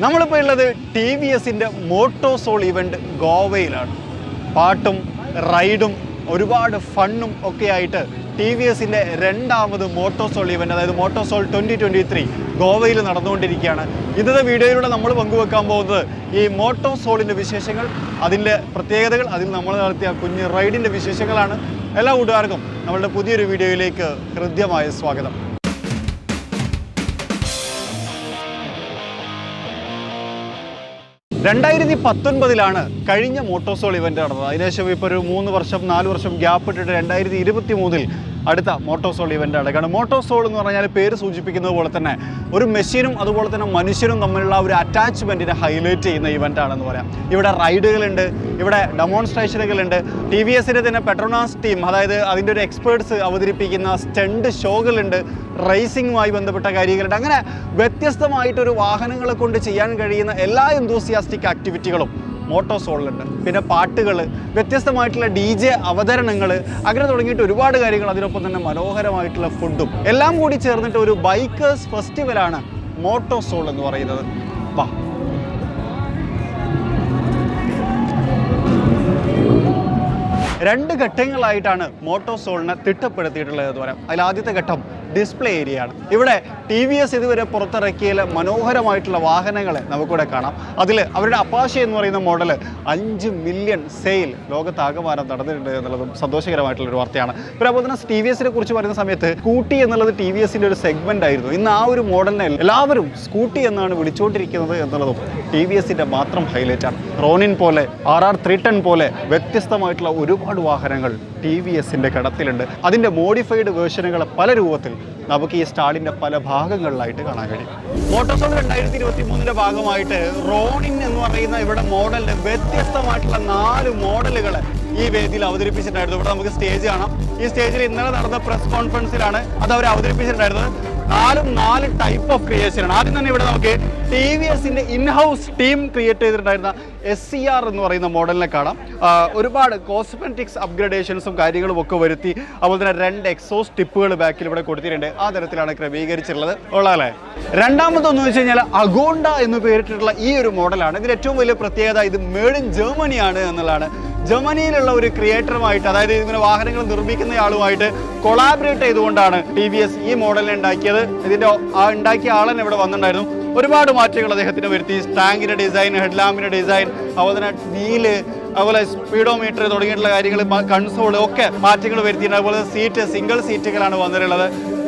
നമ്മളിപ്പോൾ ഉള്ളത് TVSന്റെ MotoSoul event ഗോവയിലാണ്. പാട്ടും റൈഡും ഒരുപാട് ഫണ്ണും ഒക്കെ ആയിട്ട് TVSന്റെ രണ്ടാമത് MotoSoul ഇവന്റ്, അതായത് MotoSoul 2023 ഗോവയിൽ നടന്നുകൊണ്ടിരിക്കുകയാണ്. ഇന്നത്തെ വീഡിയോയിലൂടെ നമ്മൾ പങ്കുവെക്കാൻ പോകുന്നത് ഈ MotoSoulന്റെ വിശേഷങ്ങൾ, അതിൻ്റെ പ്രത്യേകതകൾ, അതിൽ നമ്മൾ നടത്തിയ കുഞ്ഞ് റൈഡിൻ്റെ വിശേഷങ്ങളാണ്. എല്ലാ കൂട്ടുകാർക്കും നമ്മളുടെ പുതിയൊരു വീഡിയോയിലേക്ക് ഹൃദ്യമായ സ്വാഗതം. രണ്ടായിരത്തി 19 കഴിഞ്ഞ MotoSoul ഇവന്റ് നടന്നത്. അതിനുശേഷം ഇപ്പോൾ ഒരു 3 വർഷം 4 വർഷം ഗ്യാപ്പ് ഇട്ടിട്ട് 2023 അടുത്ത MotoSoul ഇവന്റ് നടക്കുകയാണ്. MotoSoul എന്ന് പറഞ്ഞാൽ പേര് സൂചിപ്പിക്കുന്നത് പോലെ തന്നെ ഒരു മെഷീനും അതുപോലെ തന്നെ മനുഷ്യനും തമ്മിലുള്ള ഒരു അറ്റാച്ച്മെൻറ്റിനെ ഹൈലൈറ്റ് ചെയ്യുന്ന ഇവന്റ് ആണെന്ന് പറയാം. ഇവിടെ റൈഡുകളുണ്ട്, ഇവിടെ ഡെമോൺസ്ട്രേഷനുകളുണ്ട്, TVSന്റെ തന്നെ പെട്രോണാസ് ടീം, അതായത് അതിൻ്റെ ഒരു എക്സ്പേർട്സ് അവതരിപ്പിക്കുന്ന സ്റ്റണ്ട് ഷോകളുണ്ട്, റേസിങ്ങുമായി ബന്ധപ്പെട്ട കാര്യങ്ങളുണ്ട്. അങ്ങനെ വ്യത്യസ്തമായിട്ടൊരു വാഹനങ്ങളെ കൊണ്ട് ചെയ്യാൻ കഴിയുന്ന എല്ലാ എന്തൂസിയാസ്റ്റിക് ആക്ടിവിറ്റികളും MotoSoulലുണ്ട്. പിന്നെ പാട്ടുകൾ, വ്യത്യസ്തമായിട്ടുള്ള DJ അവതരണങ്ങൾ, അങ്ങനെ തുടങ്ങിയിട്ട് ഒരുപാട് കാര്യങ്ങൾ, അതിനൊപ്പം തന്നെ മനോഹരമായിട്ടുള്ള ഫുഡും എല്ലാം കൂടി ചേർന്നിട്ട് ഒരു ബൈക്കേഴ്സ് ഫെസ്റ്റിവലാണ് MotoSoul എന്ന് പറയുന്നത്. വാ, രണ്ട് ഘട്ടങ്ങളായിട്ടാണ് MotoSoulനെ തിട്ടപ്പെടുത്തിയിട്ടുള്ളത് എന്ന് പറയാം. അതിൽ ആദ്യത്തെ ഘട്ടം ഡിസ്പ്ലേ ഏരിയയാണ്. ഇവിടെ TVS ഇതുവരെ പുറത്തിറക്കിയ മനോഹരമായിട്ടുള്ള വാഹനങ്ങളെ നമുക്കിവിടെ കാണാം. അതിൽ അവരുടെ അപ്പാഷെ എന്ന് പറയുന്ന മോഡൽ 5 മില്യൺ സെയിൽ ലോകത്താകമാനം നടന്നിട്ടുണ്ട് എന്നുള്ളതും സന്തോഷകരമായിട്ടുള്ളൊരു വാർത്തയാണ്. പിന്നെ അതുപോലെ തന്നെ TVSനെ കുറിച്ച് പറയുന്ന സമയത്ത് സ്കൂട്ടി എന്നുള്ളത് TVSന്റെ ഒരു സെഗ്മെന്റ് ആയിരുന്നു. ഇന്ന് ആ ഒരു മോഡലിനെ എല്ലാവരും സ്കൂട്ടി എന്നാണ് വിളിച്ചുകൊണ്ടിരിക്കുന്നത് എന്നുള്ളതും TVSന്റെ മാത്രം ഹൈലൈറ്റ് ആണ്. റോണിൻ പോലെ, RR 310 പോലെ വ്യത്യസ്തമായിട്ടുള്ള ഒരുപാട് വാഹനങ്ങൾ TVSന്റെ കടത്തിലുണ്ട്. അതിൻ്റെ മോഡിഫൈഡ് വേർഷനുകൾ പല രൂപത്തിൽ നമുക്ക് ഈ സ്റ്റാളിൻ്റെ പല ഭാഗങ്ങളിലായിട്ട് കാണാൻ കഴിയും. MotoSoul 2023 ഭാഗമായിട്ട് റോണിൻ എന്ന് പറയുന്ന ഇവിടെ മോഡലിൻ്റെ വ്യത്യസ്തമായിട്ടുള്ള 4 മോഡലുകൾ ഈ വേദിയിൽ അവതരിപ്പിച്ചിട്ടുണ്ടായിരുന്നു. ഇവിടെ നമുക്ക് സ്റ്റേജ് കാണാം. ഈ സ്റ്റേജിൽ ഇന്നലെ നടന്ന പ്രസ് കോൺഫറൻസിലാണ് അത് അവർ അവതരിപ്പിച്ചിട്ടുണ്ടായിരുന്നത്. 4 ടൈപ്പ് ഓഫ് ക്രിയേഷനാണ്. ആദ്യം തന്നെ ഇവിടെ നമുക്ക് TVSന്റെ ഇൻഹൗസ് ടീം ക്രിയേറ്റ് ചെയ്തിട്ടുണ്ടായിരുന്ന SCR എന്ന് പറയുന്ന മോഡലിനെ കാണാം. ഒരുപാട് കോസ്മെറ്റിക്സ് അപ്ഗ്രഡേഷൻസും കാര്യങ്ങളും ഒക്കെ വരുത്തി. അതുപോലെ തന്നെ 2 എക്സോസ്റ്റ് ടിപ്പുകൾ ബാക്കിൽ ഇവിടെ കൊടുത്തിട്ടുണ്ട്. ആ തരത്തിലാണ് ക്രമീകരിച്ചിട്ടുള്ളത്. ഉള്ളതല്ലേ. രണ്ടാമതൊന്ന് വെച്ച് കഴിഞ്ഞാൽ അഗോണ്ട എന്ന് പേരിട്ടിട്ടുള്ള ഈ ഒരു മോഡലാണ്. ഇതിൽ ഏറ്റവും വലിയ പ്രത്യേകത ഇത് മെയ്ഡ് ഇൻ ജർമ്മനിയാണ് എന്നുള്ളതാണ്. ജർമ്മനിയിലുള്ള ഒരു ക്രിയേറ്ററുമായിട്ട്, അതായത് ഇങ്ങനെ വാഹനങ്ങൾ നിർമ്മിക്കുന്ന ആളുമായിട്ട് കൊളാബറേറ്റ് ചെയ്തുകൊണ്ടാണ് TVS ഈ മോഡലിനെ ഉണ്ടാക്കിയത്. ഇതിൻ്റെ ഉണ്ടാക്കിയ ആളെന്നെ ഇവിടെ വന്നിട്ടുണ്ടായിരുന്നു. ഒരുപാട് മാറ്റങ്ങൾ അദ്ദേഹത്തിന് വരുത്തി. ടാങ്കിൻ്റെ ഡിസൈൻ, ഹെഡ്ലാമ്പിൻ്റെ ഡിസൈൻ, അതുപോലെ തന്നെ വീല്, അതുപോലെ സ്പീഡോമീറ്റർ തുടങ്ങിയിട്ടുള്ള കാര്യങ്ങൾ, കൺസോൾ ഒക്കെ മാറ്റങ്ങൾ വരുത്തിയിട്ടുണ്ട്. അതുപോലെ സീറ്റ് സിംഗിൾ സീറ്റുകളാണ് വന്നിട്ടുള്ളത്.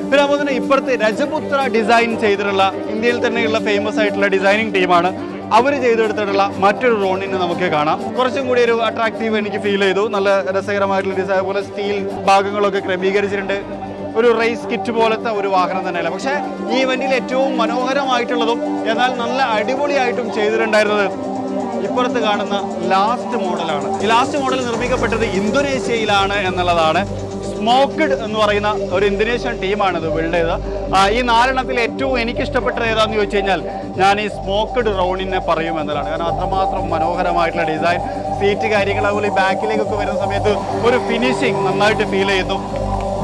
പിന്നെ അതുപോലെ തന്നെ ഇപ്പുറത്ത് രജപുത്ര ഡിസൈൻ ചെയ്തിട്ടുള്ള ഇന്ത്യയിൽ തന്നെയുള്ള ഫേമസ് ആയിട്ടുള്ള ഡിസൈനിങ് ടീമാണ്. അവർ ചെയ്തെടുത്തിട്ടുള്ള മറ്റൊരു റോണിനെ നമുക്ക് കാണാം. കുറച്ചും കൂടി ഒരു അട്രാക്റ്റീവ് എനിക്ക് ഫീൽ ചെയ്തു. നല്ല രസകരമായിട്ടുള്ള ഡിസൈൻ, അതുപോലെ സ്റ്റീൽ ഭാഗങ്ങളൊക്കെ ക്രമീകരിച്ചിട്ടുണ്ട്. ഒരു റേസ് കിറ്റ് പോലത്തെ ഒരു വാഹനം തന്നെയല്ല. പക്ഷേ ഈ ഇവന്റിൽ ഏറ്റവും മനോഹരമായിട്ടുള്ളതും എന്നാൽ നല്ല അടിപൊളിയായിട്ടും ചെയ്തിട്ടുണ്ടായിരുന്നത് ഇപ്പുറത്ത് കാണുന്ന ലാസ്റ്റ് മോഡലാണ്. ഈ ലാസ്റ്റ് മോഡൽ നിർമ്മിക്കപ്പെട്ടത് ഇന്തോനേഷ്യയിലാണ് എന്നുള്ളതാണ്. സ്മോക്ക്ഡ് എന്ന് പറയുന്ന ഒരു ഇന്തോനേഷ്യൻ ടീമാണിത് ബിൽഡ് ചെയ്തത്. ഈ 4 ഏറ്റവും എനിക്കിഷ്ടപ്പെട്ടത് ഏതാണെന്ന് ചോദിച്ചു കഴിഞ്ഞാൽ ഞാൻ ഈ സ്മോക്ക്ഡ് റോണിനെ പറയും എന്നതാണ്. കാരണം അത്രമാത്രം മനോഹരമായിട്ടുള്ള ഡിസൈൻ, സീറ്റ് കാര്യങ്ങൾ, അതുപോലെ ഈ ബാക്കിലേക്കൊക്കെ വരുന്ന സമയത്ത് ഒരു ഫിനിഷിങ് നന്നായിട്ട് ഫീൽ ചെയ്യുന്നു.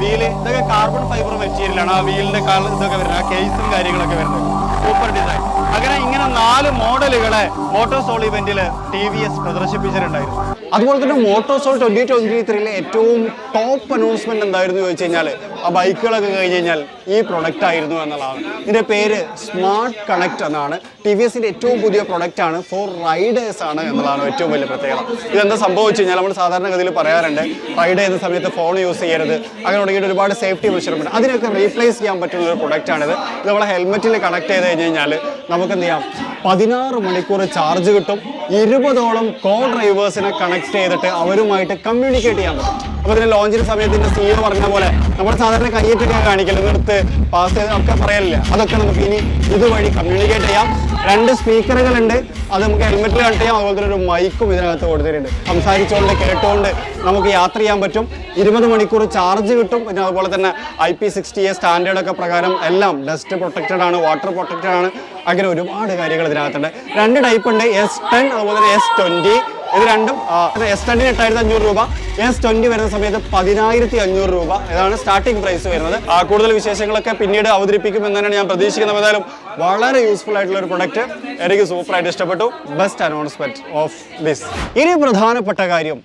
വീല് ഇതൊക്കെ കാർബൺ ഫൈബർ മെറ്റീരിയലാണ്. ആ വീലിൻ്റെ ഇതൊക്കെ വരുന്നത്, ആ കേസും കാര്യങ്ങളൊക്കെ വരുന്നത് സൂപ്പർ ഡിസൈൻ. അങ്ങനെ ഇങ്ങനെ 4 മോഡലുകളെ MotoSoul ഇവന്റിൽ TVS പ്രദർശിപ്പിച്ചിട്ടുണ്ടായിരുന്നു. അതുപോലെ തന്നെ MotoSoul 2023 ഏറ്റവും ടോപ്പ് അനൗൺസ്മെന്റ് എന്തായിരുന്നു ചോദിച്ചു കഴിഞ്ഞാൽ ആ ബൈക്കുകളൊക്കെ കഴിഞ്ഞ് കഴിഞ്ഞാൽ ഈ പ്രൊഡക്റ്റ് ആയിരുന്നു എന്നുള്ളതാണ്. ഇതിൻ്റെ പേര് സ്മാർട്ട് കണക്ട് എന്നാണ്. TVSന്റെ ഏറ്റവും പുതിയ പ്രൊഡക്റ്റാണ്, ഫോർ റൈഡേഴ്സ് ആണ് എന്നുള്ളതാണ് ഏറ്റവും വലിയ പ്രത്യേകത. ഇതെന്താ സംഭവിച്ചു കഴിഞ്ഞാൽ നമ്മൾ സാധാരണഗതിയിൽ പറയാറുണ്ട് റൈഡ് ചെയ്യുന്ന സമയത്ത് ഫോൺ യൂസ് ചെയ്യരുത്, അങ്ങനെ തുടങ്ങിയിട്ട് ഒരുപാട് സേഫ്റ്റി മെഷർമെന്റ്, അതിനൊക്കെ റീപ്ലേസ് ചെയ്യാൻ പറ്റുന്ന ഒരു പ്രൊഡക്റ്റാണിത്. ഇത് നമ്മളെ ഹെൽമെറ്റിൽ കണക്ട് ചെയ്ത് കഴിഞ്ഞ് കഴിഞ്ഞാൽ നമുക്ക് എന്ത് ചെയ്യാം, 16 മണിക്കൂർ ചാർജ് കിട്ടും. 20ഓളം കോ ഡ്രൈവേഴ്സിനെ കണക്ട് ചെയ്തിട്ട് അവരുമായിട്ട് കമ്മ്യൂണിക്കേറ്റ് ചെയ്യാൻ പറ്റും. അപ്പോൾ ഇതിൻ്റെ ലോഞ്ചിന് സമയത്ത് ഇതിൻ്റെ CEO പറഞ്ഞ പോലെ നമ്മൾ സാധാരണ കയ്യേറ്റൊക്കെ കാണിക്കല്, നിർത്ത്, പാസ് ചെയ്ത് ഒക്കെ പറയലില്ല, അതൊക്കെ നമുക്ക് ഇനി ഇതുവഴി കമ്മ്യൂണിക്കേറ്റ് ചെയ്യാം. 2 സ്പീക്കറുകളുണ്ട്, അത് നമുക്ക് ഹെൽമെറ്റിൽ കണക്ട് ചെയ്യാം. അതുപോലെ തന്നെ ഒരു മൈക്കും ഇതിനകത്ത് കൊടുത്തിട്ടുണ്ട്. സംസാരിച്ചുകൊണ്ട് കേട്ടുകൊണ്ട് നമുക്ക് യാത്ര ചെയ്യാൻ പറ്റും. 20 മണിക്കൂർ ചാർജ് കിട്ടും. പിന്നെ അതുപോലെ തന്നെ IP60A സ്റ്റാൻഡേർഡൊക്കെ പ്രകാരം എല്ലാം ഡസ്റ്റ് പ്രൊട്ടക്റ്റഡ് ആണ്, വാട്ടർ പ്രൊട്ടക്റ്റഡ് ആണ്. അങ്ങനെ ഒരുപാട് കാര്യങ്ങൾ ഇതിനകത്തുണ്ട്. 2 ടൈപ്പ് ഉണ്ട്, S10 അതുപോലെ തന്നെ S20. ഇത് രണ്ടും S10 8,500 രൂപ, S20 വരുന്ന സമയത്ത് 10,500 രൂപ. ഇതാണ് സ്റ്റാർട്ടിംഗ് പ്രൈസ് വരുന്നത്. കൂടുതൽ വിശേഷങ്ങളൊക്കെ പിന്നീട് അവതരിപ്പിക്കും എന്നാണ് ഞാൻ പ്രതീക്ഷിക്കുന്നത്. ഏതായാലും വളരെ യൂസ്ഫുൾ ആയിട്ടുള്ള ഒരു പ്രൊഡക്റ്റ്, എനിക്ക് സൂപ്പറായിട്ട് ഇഷ്ടപ്പെട്ടു. Best announcement of this. ഇനി പ്രധാനപ്പെട്ട കാര്യം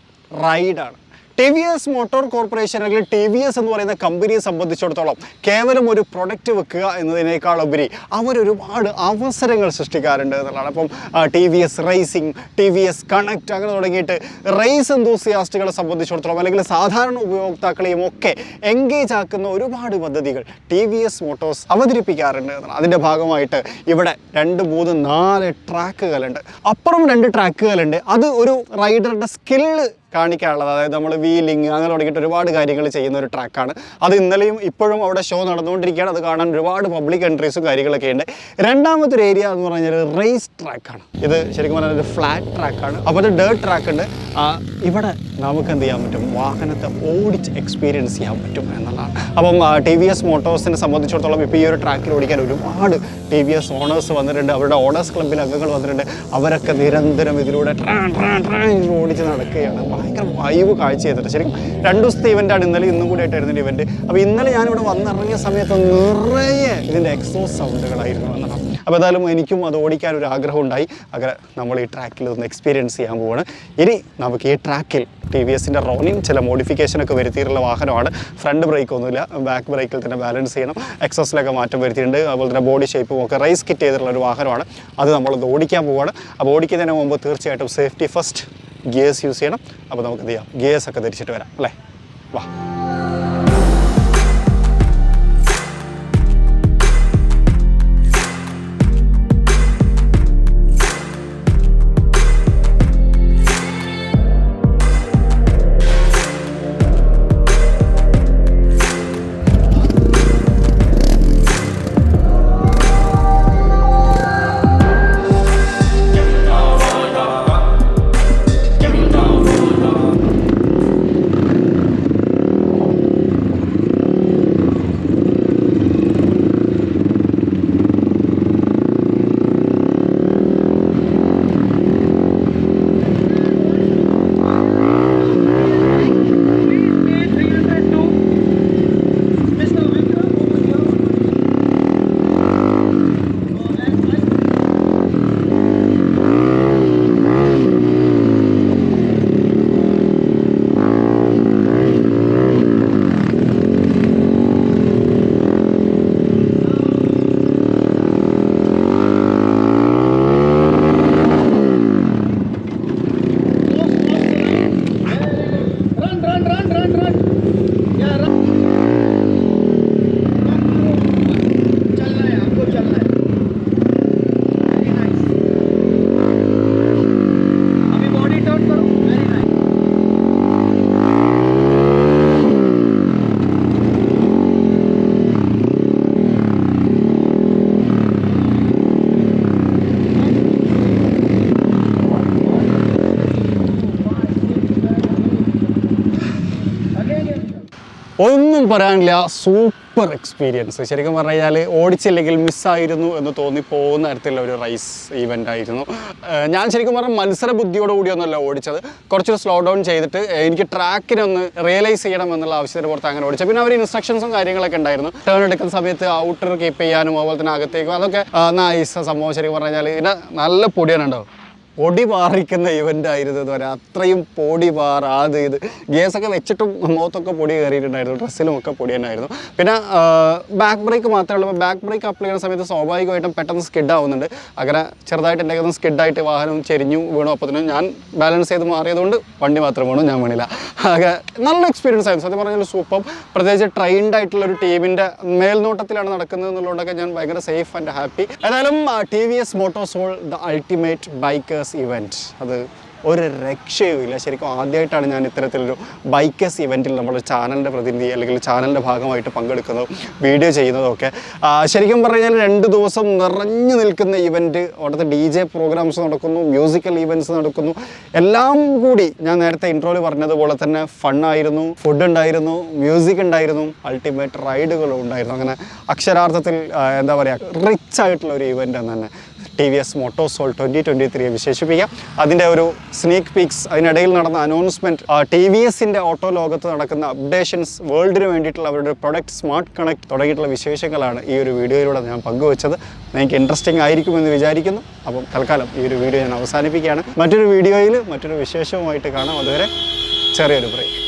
റൈഡാണ്. TVS മോട്ടോർ കോർപ്പറേഷൻ അല്ലെങ്കിൽ TVS എന്ന് പറയുന്ന കമ്പനിയെ സംബന്ധിച്ചിടത്തോളം കേവലം ഒരു പ്രൊഡക്റ്റ് വെക്കുക എന്നതിനേക്കാൾ ഉപരി അവരൊരുപാട് അവസരങ്ങൾ സൃഷ്ടിക്കാറുണ്ട് എന്നുള്ളതാണ്. അപ്പം TVS റേസിംഗ്, TVS കണക്ട് അങ്ങനെ തുടങ്ങിയിട്ട് റേസ് എന്തൂസിയാസ്റ്റുകളെ സംബന്ധിച്ചിടത്തോളം അല്ലെങ്കിൽ സാധാരണ ഉപഭോക്താക്കളെയും ഒക്കെ എൻഗേജ് ആക്കുന്ന ഒരുപാട് പദ്ധതികൾ TVS മോട്ടോഴ്സ് അവതരിപ്പിക്കാറുണ്ട് എന്നാണ്. അതിൻ്റെ ഭാഗമായിട്ട് ഇവിടെ 2, 3, 4 ട്രാക്കുകളുണ്ട്. അപ്പുറം 2 ട്രാക്കുകളുണ്ട്. അത് ഒരു റൈഡറുടെ സ്കില്ല് കാണിക്കാനുള്ളത്. അതായത് നമ്മൾ വീലിംഗ് അങ്ങനെ തുടങ്ങിയിട്ട് ഒരുപാട് കാര്യങ്ങൾ ചെയ്യുന്ന ഒരു ട്രാക്കാണ്. അത് ഇന്നലെയും ഇപ്പോഴും അവിടെ ഷോ നടന്നുകൊണ്ടിരിക്കുകയാണ്. അത് കാണാൻ ഒരുപാട് പബ്ലിക് എൻട്രീസും കാര്യങ്ങളൊക്കെ ഉണ്ട്. രണ്ടാമത്തെ ഒരു ഏരിയ എന്ന് പറഞ്ഞാൽ റേസ് ട്രാക്കാണ്. ഇത് ശരിക്കും പറഞ്ഞാൽ ഒരു ഫ്ലാറ്റ് ട്രാക്കാണ്. അപ്പോൾ അത് ഡേർട്ട് ട്രാക്ക് ഉണ്ട്. ഇവിടെ നമുക്ക് എന്ത് ചെയ്യാൻ പറ്റും, വാഹനത്തെ ഓടിച്ച് എക്സ്പീരിയൻസ് ചെയ്യാൻ പറ്റും എന്നുള്ളതാണ്. അപ്പം TVS മോട്ടോഴ്സിനെ സംബന്ധിച്ചിടത്തോളം ഇപ്പോൾ ഈ ഒരു ട്രാക്കിൽ ഓടിക്കാൻ ഒരുപാട് TVS ഓണേഴ്സ് വന്നിട്ടുണ്ട്. അവരുടെ ഓണേഴ്സ് ക്ലബ്ബിൽ അംഗങ്ങൾ വന്നിട്ടുണ്ട്. അവരൊക്കെ നിരന്തരം ഇതിലൂടെ ഓടിച്ച് നടക്കുകയാണ്. ഭയങ്കര വൈബ് കാഴ്ച ചെയ്തിട്ട് ശരിക്കും 2 ദിവസത്തെ ഇവൻ്റാണ്. ഇന്നലെ ഇന്നും കൂടി ആയിട്ടായിരുന്നു ഇവൻറ്റ്. അപ്പോൾ ഇന്നലെ ഞാനിവിടെ വന്നിറങ്ങിയ സമയത്ത് നിറയെ ഇതിൻ്റെ എക്സോസ് സൗണ്ടുകളായിരുന്നു എന്നതാണ്. അപ്പോൾ എന്തായാലും എനിക്കും അത് ഓടിക്കാൻ ഒരു ആഗ്രഹം ഉണ്ടായി. അങ്ങനെ നമ്മൾ ഈ ട്രാക്കിൽ ഒന്ന് എക്സ്പീരിയൻസ് ചെയ്യാൻ പോവാണ്. ഇനി നമുക്ക് ഈ ട്രാക്കിൽ TVSൻ്റെ റോണിങ് ചില മോഡിഫിക്കേഷനൊക്കെ വരുത്തിയിട്ടുള്ള വാഹനമാണ്. ഫ്രണ്ട് ബ്രേക്ക് ഒന്നുമില്ല, ബാക്ക് ബ്രേക്കിൽ തന്നെ ബാലൻസ് ചെയ്യണം. എക്സോസിലൊക്കെ മാറ്റം വരുത്തിയിട്ടുണ്ട്. അതുപോലെ തന്നെ ബോഡി ഷേപ്പും ഒക്കെ റേസ് കിറ്റ് ചെയ്തിട്ടുള്ള ഒരു വാഹനമാണ്. അത് നമ്മളൊന്ന് ഓടിക്കാൻ പോവുകയാണ്. അപ്പോൾ ഓടിക്കുന്നതിന് മുമ്പ് തീർച്ചയായിട്ടും സേഫ്റ്റി ഫസ്റ്റ്, ഗിയേഴ്സ് യൂസ് ചെയ്യണം. അപ്പോൾ നമുക്ക് എന്ത് ചെയ്യാം, ഗിയേഴ്സ് ഒക്കെ ധരിച്ചിട്ട് വരാം അല്ലേ. വാ. ഒന്നും പറയാനില്ല, സൂപ്പർ എക്സ്പീരിയൻസ്. ശരിക്കും പറഞ്ഞു കഴിഞ്ഞാൽ ഓടിച്ചില്ലെങ്കിൽ മിസ്സായിരുന്നു എന്ന് തോന്നിപ്പോകുന്ന തരത്തിലുള്ള ഒരു റൈസ് ഈവൻ്റ് ആയിരുന്നു. ഞാൻ ശരിക്കും പറഞ്ഞാൽ മത്സര ബുദ്ധിയോടുകൂടിയൊന്നുമല്ല ഓടിച്ചത്. കുറച്ചൊരു സ്ലോ ഡൗൺ ചെയ്തിട്ട് എനിക്ക് ട്രാക്കിനൊന്ന് റിയലൈസ് ചെയ്യണം എന്നുള്ള ആവശ്യത്തിന് പുറത്ത് അങ്ങനെ ഓടിച്ചത്. പിന്നെ അവർ ഇൻസ്ട്രക്ഷൻസും കാര്യങ്ങളൊക്കെ ഉണ്ടായിരുന്നു. ടേൺ എടുക്കുന്ന സമയത്ത് ഔട്ടർ കീപ്പ് ചെയ്യാനും അതുപോലെ തന്നെ അകത്തേക്കും അതൊക്കെ നൈസ് സംഭവം. ശരിക്കും പറഞ്ഞു കഴിഞ്ഞാൽ ഇതിന് നല്ല പൊടിയാണ് ഉണ്ടാവും. പൊടി പാറിക്കുന്ന ഇവൻ്റ് ആയിരുന്നു എന്ന് പറയാം. അത്രയും പൊടി അത് ഇത് ഗ്യാസൊക്കെ വെച്ചിട്ടും മുഖത്തൊക്കെ പൊടി കയറിയിട്ടുണ്ടായിരുന്നു. ഡ്രസ്സിലും ഒക്കെ പൊടി തന്നെയായിരുന്നു. പിന്നെ ബാക്ക് ബ്രേക്ക് മാത്രമേ ഉള്ളൂ. ബാക്ക് ബ്രേക്ക് അപ്ലൈ ചെയ്യുന്ന സമയത്ത് സ്വാഭാവികമായിട്ടും പെട്ടെന്ന് സ്കിഡ് ആവുന്നുണ്ട്. അങ്ങനെ ചെറുതായിട്ട് എൻ്റെ കയ്യിൽ സ്കിഡായിട്ട് വാഹനം ചെരിഞ്ഞു വീണു. അപ്പോൾ തന്നെ ഞാൻ ബാലൻസ് ചെയ്ത് മാറിയതുകൊണ്ട് വണ്ടി മാത്രം വീണു, ഞാൻ വീണില്ല. ആകെ നല്ല എക്സ്പീരിയൻസ് ആയിരുന്നു സത്യം പറഞ്ഞാൽ. സൂപ്പർ. പ്രത്യേകിച്ച് ട്രെയിൻഡ് ആയിട്ടുള്ള ഒരു ടീമിൻ്റെ മേൽനോട്ടത്തിലാണ് നടക്കുന്നത് എന്നുള്ളതൊക്കെ ഞാൻ ഭയങ്കര സേഫ് ആൻഡ് ഹാപ്പി. ഏതായാലും TVS MotoSoul the ultimate bikers event അത് ഒരു രക്ഷയുമില്ല. ശരിക്കും ആദ്യമായിട്ടാണ് ഞാൻ ഇത്തരത്തിലൊരു ബൈക്കേഴ്സ് ഇവൻറ്റിൽ നമ്മുടെ ചാനലിൻ്റെ പ്രതിനിധി അല്ലെങ്കിൽ ചാനലിൻ്റെ ഭാഗമായിട്ട് പങ്കെടുക്കുന്നതും വീഡിയോ ചെയ്യുന്നതൊക്കെ. ശരിക്കും പറഞ്ഞാൽ 2 ദിവസം നിറഞ്ഞു നിൽക്കുന്ന ഇവൻറ്റ്. അവിടുത്തെ DJ പ്രോഗ്രാംസ് നടക്കുന്നു, മ്യൂസിക്കൽ ഈവൻറ്റ്സ് നടക്കുന്നു. എല്ലാം കൂടി ഞാൻ നേരത്തെ ഇൻട്രോയിൽ പറഞ്ഞതുപോലെ തന്നെ ഫണ്ണായിരുന്നു, ഫുഡ് ഉണ്ടായിരുന്നു, മ്യൂസിക് ഉണ്ടായിരുന്നു, അൾട്ടിമേറ്റ് റൈഡുകളും ഉണ്ടായിരുന്നു. അങ്ങനെ അക്ഷരാർത്ഥത്തിൽ എന്താ പറയുക, റിച്ച് ആയിട്ടുള്ള ഒരു ഇവൻ്റ് എന്ന് തന്നെ TVS MotoSoul 2023 വിശേഷിപ്പിക്കാം. അതിൻ്റെ ഒരു സ്നീക്ക് പീക്സ്, അതിനിടയിൽ നടന്ന അനൗൺസ്മെൻറ്റ്, TVSൻ്റെ ഓട്ടോ ലോകത്ത് നടക്കുന്ന അപ്ഡേഷൻസ്, വേൾഡിന് വേണ്ടിയിട്ടുള്ള അവരുടെ പ്രൊഡക്റ്റ് സ്മാർട്ട് കണക്ട് തുടങ്ങിയിട്ടുള്ള വിശേഷങ്ങളാണ് ഈ ഒരു വീഡിയോയിലൂടെ ഞാൻ പങ്കുവച്ചത്. നിങ്ങൾക്ക് ഇൻട്രസ്റ്റിംഗ് ആയിരിക്കുമെന്ന് വിചാരിക്കുന്നു. അപ്പം തൽക്കാലം ഈ ഒരു വീഡിയോ ഞാൻ അവസാനിപ്പിക്കുകയാണ്. മറ്റൊരു വീഡിയോയിൽ മറ്റൊരു വിശേഷവുമായിട്ട് കാണാം. അതുവരെ ചെറിയൊരു ബ്രേക്ക്.